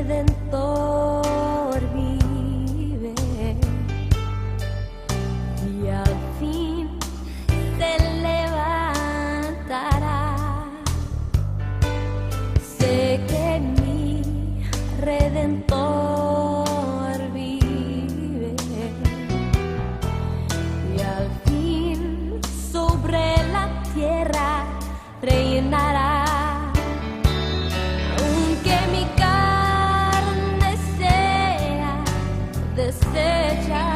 Redentor vive y al fin se levantará. Sé que mi Redentor vive y al fin sobre la tierra reinará. Deshecha,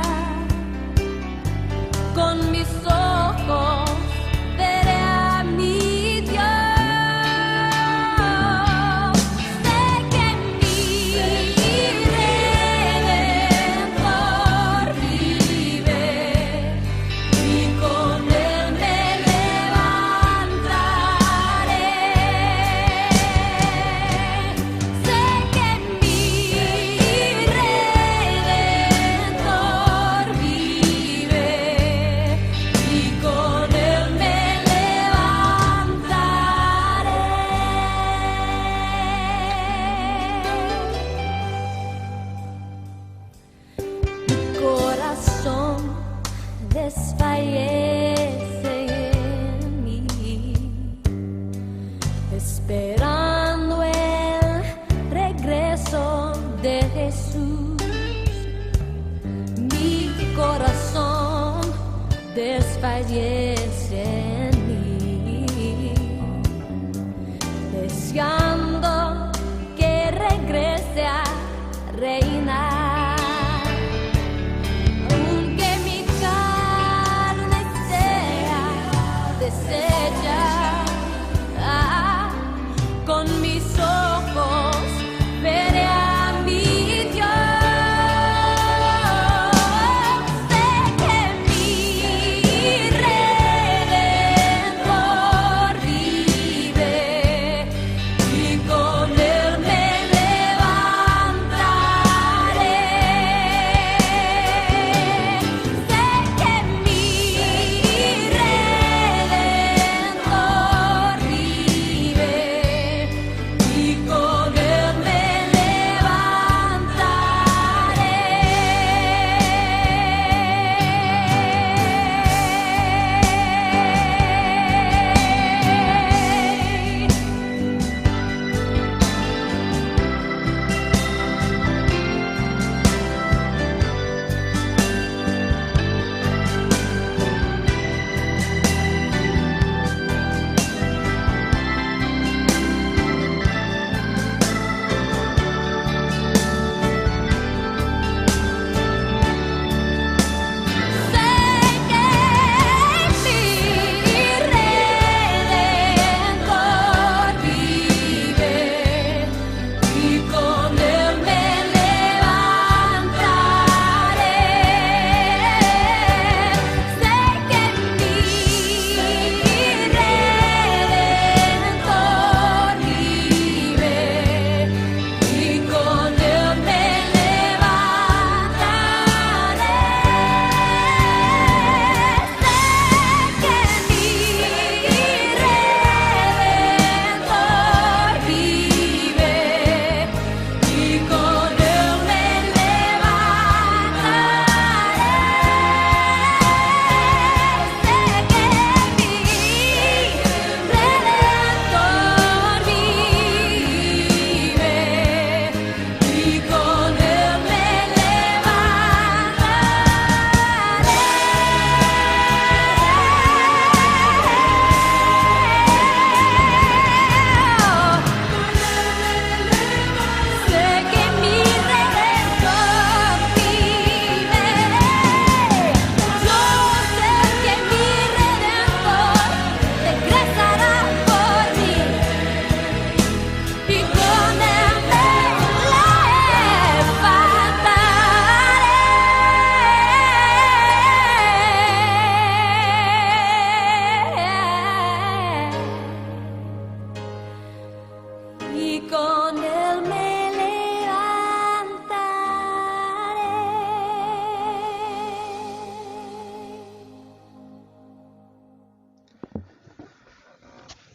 con mis ojos veré a mi Dios. Sé que mi Redentor vive y con él me levantaré. Sé que mi desfallece en mí, esperando el regreso de Jesús. Mi corazón desfallece en mí, deseando que regrese a reinar. Deshecha, con mis ojos veré a mi Dios. Sé que mi Redentor vive y con él me levantaré. Sé que mi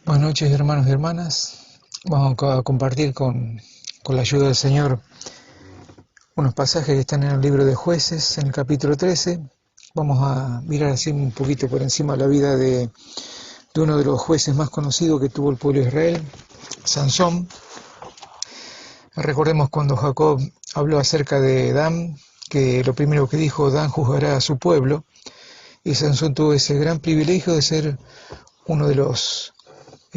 Buenas noches, hermanos y hermanas. Vamos a compartir con con la ayuda del Señor, unos pasajes que están en el libro de Jueces, en el capítulo 13. Vamos a mirar así un poquito por encima la vida de uno de los jueces más conocidos que tuvo el pueblo de Israel, Sansón. Recordemos cuando Jacob habló acerca de Dan, que lo primero que dijo, Dan juzgará a su pueblo, y Sansón tuvo ese gran privilegio de ser uno de los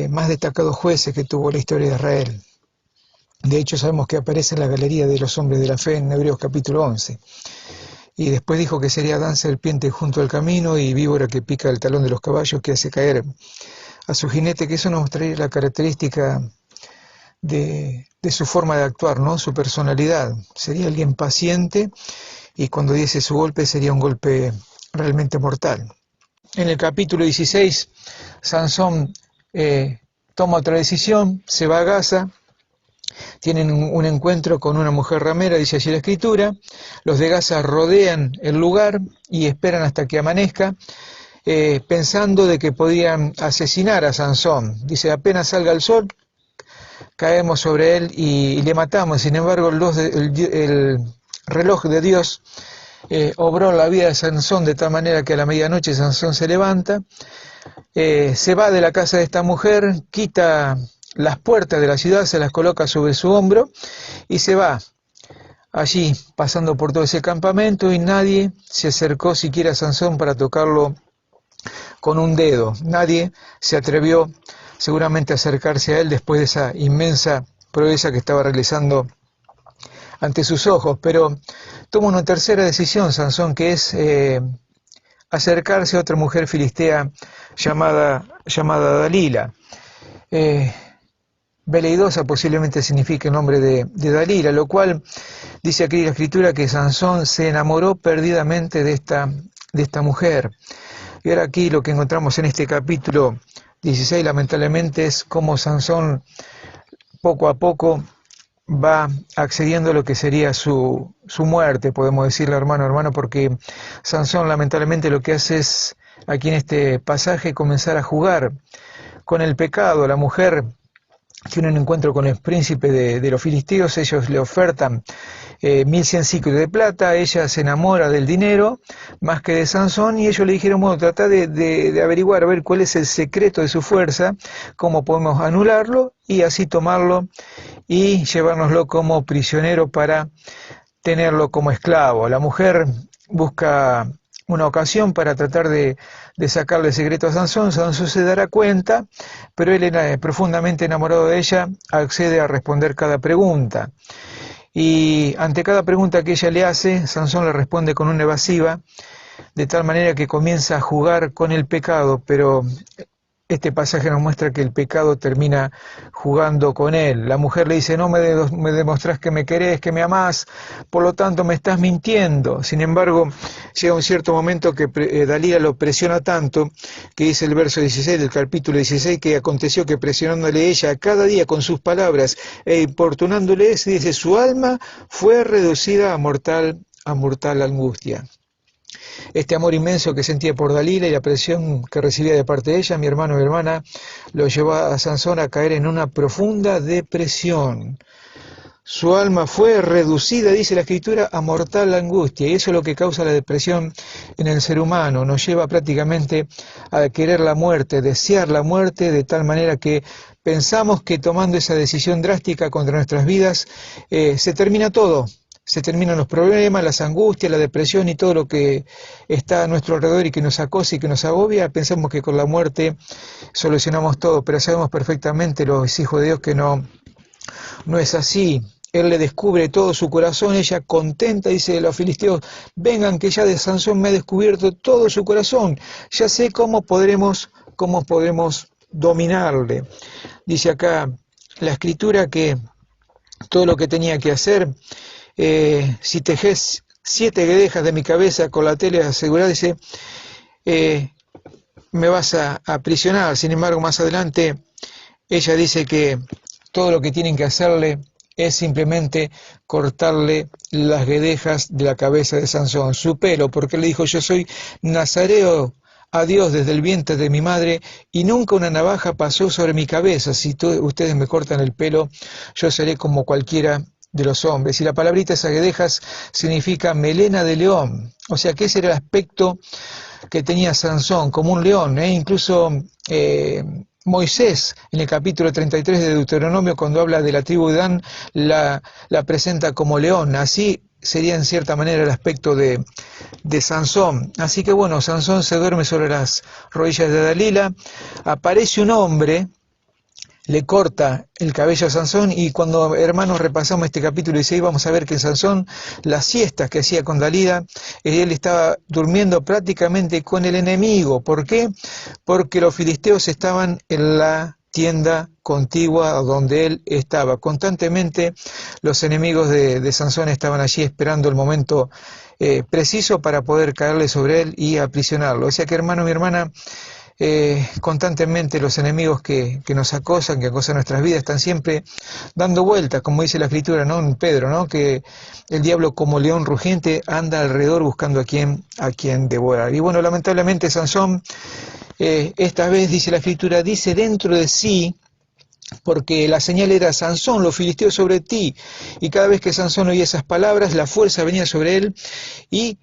más destacados jueces que tuvo la historia de Israel. De hecho, sabemos que aparece en la galería de los hombres de la fe en Hebreos capítulo 11. Y después dijo que sería Dan serpiente junto al camino y víbora que pica el talón de los caballos, que hace caer a su jinete, que eso nos trae la característica de su forma de actuar, ¿no? Su personalidad. Sería alguien paciente y cuando diese su golpe sería un golpe realmente mortal. En el capítulo 16, Sansón toma otra decisión, se va a Gaza, tienen un encuentro con una mujer ramera, dice allí la escritura. Los de Gaza rodean el lugar y esperan hasta que amanezca, pensando de que podían asesinar a Sansón. Dice, apenas salga el sol, caemos sobre él y le matamos. Sin embargo, el reloj de Dios obró la vida de Sansón de tal manera que a la medianoche Sansón se levanta, se va de la casa de esta mujer, quita las puertas de la ciudad, se las coloca sobre su hombro y se va allí pasando por todo ese campamento y nadie se acercó siquiera a Sansón para tocarlo con un dedo. Nadie se atrevió seguramente a acercarse a él después de esa inmensa proeza que estaba realizando ante sus ojos, pero toma una tercera decisión Sansón, que es acercarse a otra mujer filistea llamada Dalila. Veleidosa posiblemente significa el nombre de Dalila, lo cual dice aquí la escritura que Sansón se enamoró perdidamente de esta mujer. Y ahora aquí lo que encontramos en este capítulo 16 lamentablemente es cómo Sansón poco a poco va accediendo a lo que sería su muerte, podemos decirle hermano, porque Sansón lamentablemente lo que hace es, aquí en este pasaje, comenzar a jugar con el pecado. La mujer tiene un encuentro con el príncipe de los filisteos, ellos le ofertan 1100 ciclos de plata, ella se enamora del dinero más que de Sansón y ellos le dijeron, bueno, trata de averiguar, a ver cuál es el secreto de su fuerza, cómo podemos anularlo y así tomarlo y llevárnoslo como prisionero para tenerlo como esclavo. La mujer busca una ocasión para tratar de sacarle el secreto a Sansón. Sansón se dará cuenta, pero él, profundamente enamorado de ella, accede a responder cada pregunta. Y ante cada pregunta que ella le hace, Sansón le responde con una evasiva, de tal manera que comienza a jugar con el pecado, pero este pasaje nos muestra que el pecado termina jugando con él. La mujer le dice, no me demostrás que me querés, que me amás, por lo tanto me estás mintiendo. Sin embargo, llega un cierto momento que Dalila lo presiona tanto, que dice el verso 16 del capítulo 16, que aconteció que presionándole ella cada día con sus palabras e importunándole, dice, su alma fue reducida a mortal angustia. Este amor inmenso que sentía por Dalila y la presión que recibía de parte de ella, mi hermano y hermana, lo llevó a Sansón a caer en una profunda depresión. Su alma fue reducida, dice la escritura, a mortal angustia, y eso es lo que causa la depresión en el ser humano. Nos lleva prácticamente a querer la muerte, desear la muerte, de tal manera que pensamos que tomando esa decisión drástica contra nuestras vidas, se termina todo. Se terminan los problemas, las angustias, la depresión y todo lo que está a nuestro alrededor y que nos acosa y que nos agobia. Pensamos que con la muerte solucionamos todo, pero sabemos perfectamente los hijos de Dios que no es así. Él le descubre todo su corazón, ella contenta, dice los filisteos, vengan que ya de Sansón me ha descubierto todo su corazón, ya sé cómo podremos dominarle. Dice acá la escritura que todo lo que tenía que hacer, si tejés 7 guedejas de mi cabeza con la tela asegurada, dice, me vas a aprisionar. Sin embargo, más adelante, ella dice que todo lo que tienen que hacerle es simplemente cortarle las guedejas de la cabeza de Sansón, su pelo, porque él dijo, yo soy nazareo a Dios desde el vientre de mi madre, y nunca una navaja pasó sobre mi cabeza. Si ustedes me cortan el pelo, yo seré como cualquiera de los hombres. Y la palabrita saguedejas significa melena de león. O sea que ese era el aspecto que tenía Sansón, como un león. Incluso Moisés, en el capítulo 33 de Deuteronomio, cuando habla de la tribu de Dan, la presenta como león. Así sería en cierta manera el aspecto de Sansón. Así que bueno, Sansón se duerme sobre las rodillas de Dalila, aparece un hombre, le corta el cabello a Sansón, y cuando, hermanos, repasamos este capítulo 16, vamos a ver que Sansón, las siestas que hacía con Dalila, él estaba durmiendo prácticamente con el enemigo. ¿Por qué? Porque los filisteos estaban en la tienda contigua donde él estaba. Constantemente los enemigos de Sansón estaban allí esperando el momento preciso para poder caerle sobre él y aprisionarlo. O sea que, hermano, mi hermana, constantemente los enemigos que nos acosan, que acosan nuestras vidas, están siempre dando vueltas, como dice la Escritura, ¿no? En Pedro, ¿no? Que el diablo, como león rugiente, anda alrededor buscando a quien devorar. Y bueno, lamentablemente Sansón, esta vez, dice la Escritura, dice dentro de sí, porque la señal era: Sansón, los filisteos sobre ti. Y cada vez que Sansón oía esas palabras, la fuerza venía sobre él y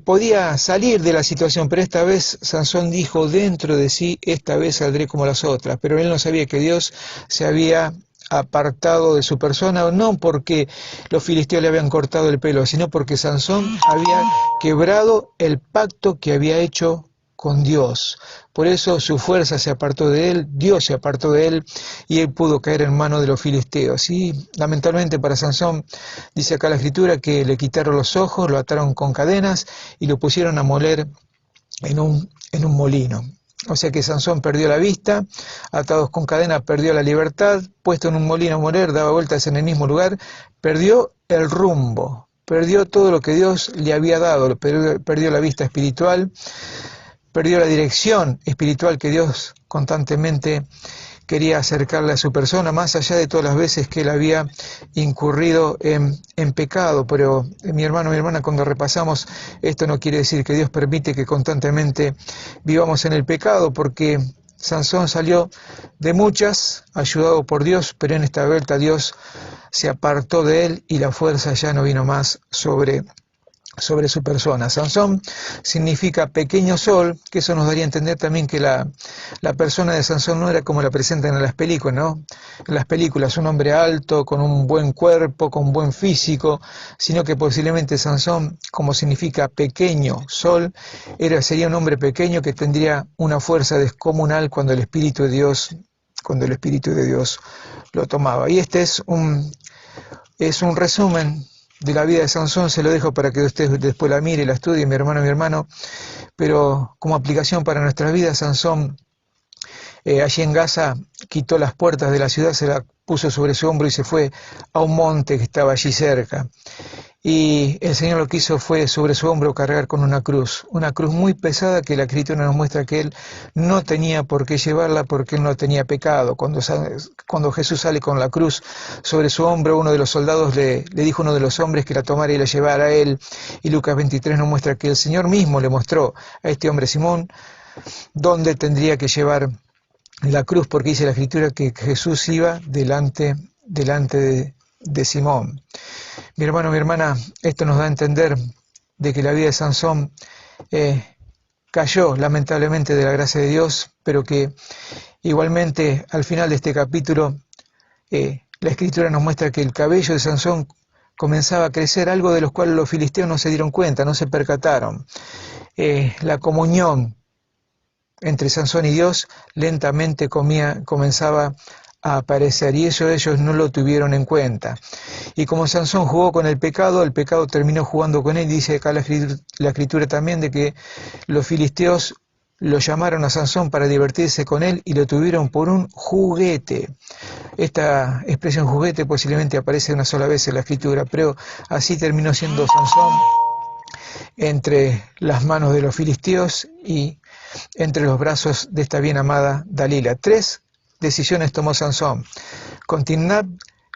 podía salir de la situación. Pero esta vez Sansón dijo dentro de sí: esta vez saldré como las otras. Pero él no sabía que Dios se había apartado de su persona, no porque los filisteos le habían cortado el pelo, sino porque Sansón había quebrado el pacto que había hecho con Dios. Por eso su fuerza se apartó de él, Dios se apartó de él, y él pudo caer en manos de los filisteos. Y lamentablemente para Sansón, dice acá la Escritura, que le quitaron los ojos, lo ataron con cadenas y lo pusieron a moler en un molino. O sea que Sansón perdió la vista, atados con cadenas perdió la libertad, puesto en un molino a moler, daba vueltas en el mismo lugar, perdió el rumbo, perdió todo lo que Dios le había dado, perdió la vista espiritual, perdió la dirección espiritual que Dios constantemente quería acercarle a su persona, más allá de todas las veces que él había incurrido en pecado. Pero mi hermano, mi hermana, cuando repasamos, esto no quiere decir que Dios permite que constantemente vivamos en el pecado, porque Sansón salió de muchas, ayudado por Dios, pero en esta vuelta Dios se apartó de él y la fuerza ya no vino más sobre su persona. Sansón significa pequeño sol, que eso nos daría a entender también que la persona de Sansón no era como la presentan en las películas, ¿no? En las películas, un hombre alto, con un buen cuerpo, con un buen físico, sino que posiblemente Sansón, como significa pequeño sol, sería un hombre pequeño que tendría una fuerza descomunal cuando el Espíritu de Dios lo tomaba. Y este es un resumen de la vida de Sansón. Se lo dejo para que usted después la mire, la estudie, mi hermano, pero como aplicación para nuestras vidas, Sansón allí en Gaza quitó las puertas de la ciudad, se la puso sobre su hombro y se fue a un monte que estaba allí cerca. Y el Señor lo que hizo fue sobre su hombro cargar con una cruz muy pesada, que la Escritura nos muestra que él no tenía por qué llevarla, porque él no tenía pecado. Cuando Jesús sale con la cruz sobre su hombro, uno de los soldados le dijo a uno de los hombres que la tomara y la llevara a él. Y Lucas 23 nos muestra que el Señor mismo le mostró a este hombre Simón dónde tendría que llevar la cruz, porque dice la Escritura que Jesús iba delante de Simón. Mi hermano, mi hermana, esto nos da a entender de que la vida de Sansón cayó lamentablemente de la gracia de Dios, pero que igualmente al final de este capítulo la Escritura nos muestra que el cabello de Sansón comenzaba a crecer, algo de los cuales los filisteos no se dieron cuenta, no se percataron. La comunión entre Sansón y Dios lentamente comenzaba a aparecer, y eso ellos no lo tuvieron en cuenta. Y como Sansón jugó con el pecado terminó jugando con él. Dice acá la Escritura también de que los filisteos lo llamaron a Sansón para divertirse con él y lo tuvieron por un juguete. Esta expresión juguete posiblemente aparece una sola vez en la Escritura, pero así terminó siendo Sansón entre las manos de los filisteos y entre los brazos de esta bien amada Dalila. 3 decisiones tomó Sansón. Con Timnat,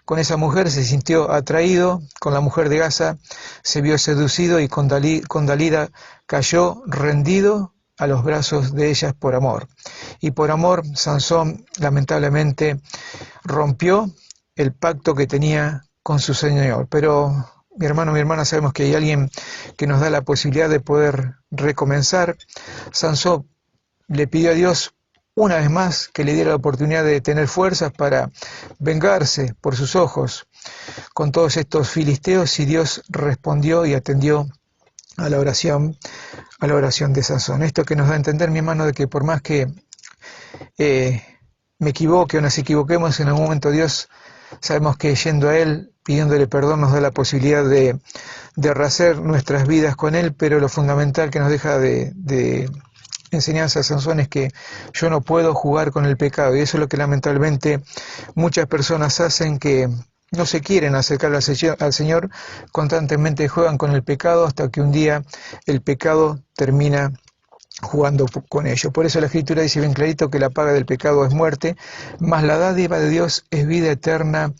con esa mujer, se sintió atraído; con la mujer de Gaza se vio seducido; y con Dalila cayó rendido a los brazos de ellas por amor. Y por amor, Sansón lamentablemente rompió el pacto que tenía con su Señor. Pero mi hermano, mi hermana, sabemos que hay alguien que nos da la posibilidad de poder recomenzar. Sansón le pidió a Dios una vez más que le diera la oportunidad de tener fuerzas para vengarse por sus ojos con todos estos filisteos, y Dios respondió y atendió a la oración de Sansón. Esto que nos da a entender, mi hermano, de que por más que me equivoque o nos equivoquemos, en algún momento Dios, sabemos que yendo a Él, pidiéndole perdón, nos da la posibilidad de rehacer nuestras vidas con Él. Pero lo fundamental que nos deja de enseñanza de Sansón es que yo no puedo jugar con el pecado, y eso es lo que lamentablemente muchas personas hacen, que no se quieren acercar al Señor, constantemente juegan con el pecado hasta que un día el pecado termina jugando con ellos. Por eso la Escritura dice bien clarito que la paga del pecado es muerte, mas la dádiva de Dios es vida eterna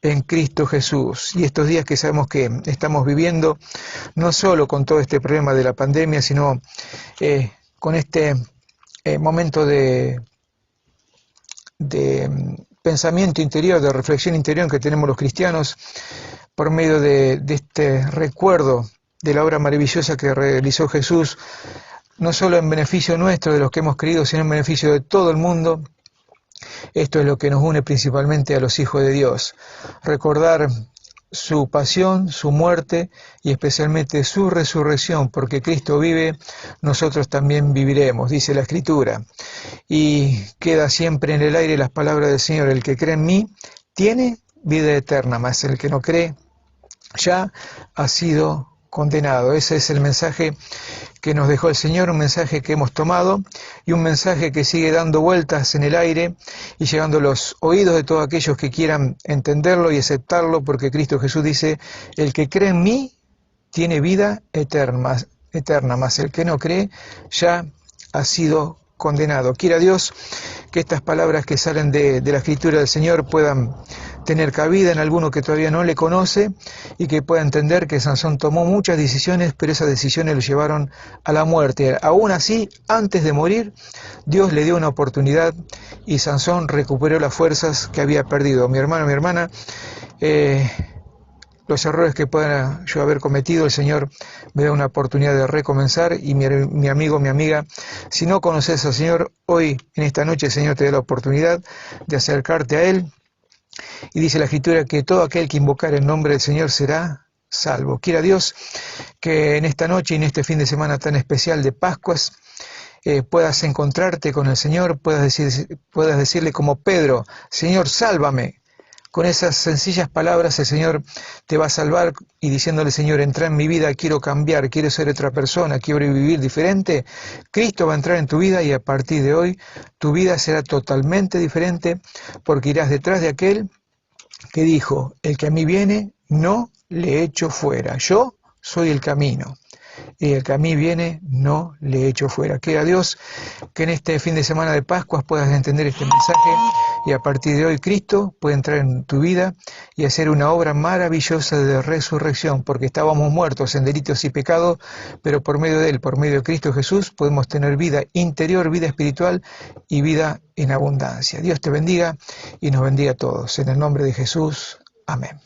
en Cristo Jesús. Y estos días que sabemos que estamos viviendo, no solo con todo este problema de la pandemia, sino con este momento de pensamiento interior, de reflexión interior que tenemos los cristianos, por medio de este recuerdo de la obra maravillosa que realizó Jesús, no solo en beneficio nuestro, de los que hemos creído, sino en beneficio de todo el mundo. Esto es lo que nos une principalmente a los hijos de Dios: recordar su pasión, su muerte y especialmente su resurrección, porque Cristo vive, nosotros también viviremos, dice la Escritura. Y queda siempre en el aire las palabras del Señor: el que cree en mí tiene vida eterna, mas el que no cree ya ha sido condenado. Ese es el mensaje que nos dejó el Señor, un mensaje que hemos tomado y un mensaje que sigue dando vueltas en el aire y llegando a los oídos de todos aquellos que quieran entenderlo y aceptarlo, porque Cristo Jesús dice: el que cree en mí tiene vida eterna, mas el que no cree ya ha sido condenado. Quiera Dios que estas palabras que salen de la Escritura del Señor puedan tener cabida en alguno que todavía no le conoce, y que pueda entender que Sansón tomó muchas decisiones, pero esas decisiones lo llevaron a la muerte. Aún así, antes de morir, Dios le dio una oportunidad y Sansón recuperó las fuerzas que había perdido. Mi hermano, mi hermana, los errores que pueda yo haber cometido, el Señor me da una oportunidad de recomenzar. Y mi amigo, mi amiga, si no conoces al Señor, hoy, en esta noche, el Señor te da la oportunidad de acercarte a Él. Y dice la Escritura que todo aquel que invocar el nombre del Señor será salvo. Quiera Dios que en esta noche y en este fin de semana tan especial de Pascuas puedas encontrarte con el Señor, puedas decirle como Pedro: Señor, sálvame. Con esas sencillas palabras el Señor te va a salvar, y diciéndole: Señor, entra en mi vida, quiero cambiar, quiero ser otra persona, quiero vivir diferente. Cristo va a entrar en tu vida, y a partir de hoy tu vida será totalmente diferente, porque irás detrás de aquel que dijo: el que a mí viene, no le echo fuera. Yo soy el camino, y el que a mí viene, no le echo fuera. Quiera Dios que en este fin de semana de Pascuas puedas entender este mensaje, y a partir de hoy Cristo puede entrar en tu vida y hacer una obra maravillosa de resurrección, porque estábamos muertos en delitos y pecados, pero por medio de Él, por medio de Cristo Jesús, podemos tener vida interior, vida espiritual y vida en abundancia. Dios te bendiga y nos bendiga a todos. En el nombre de Jesús. Amén.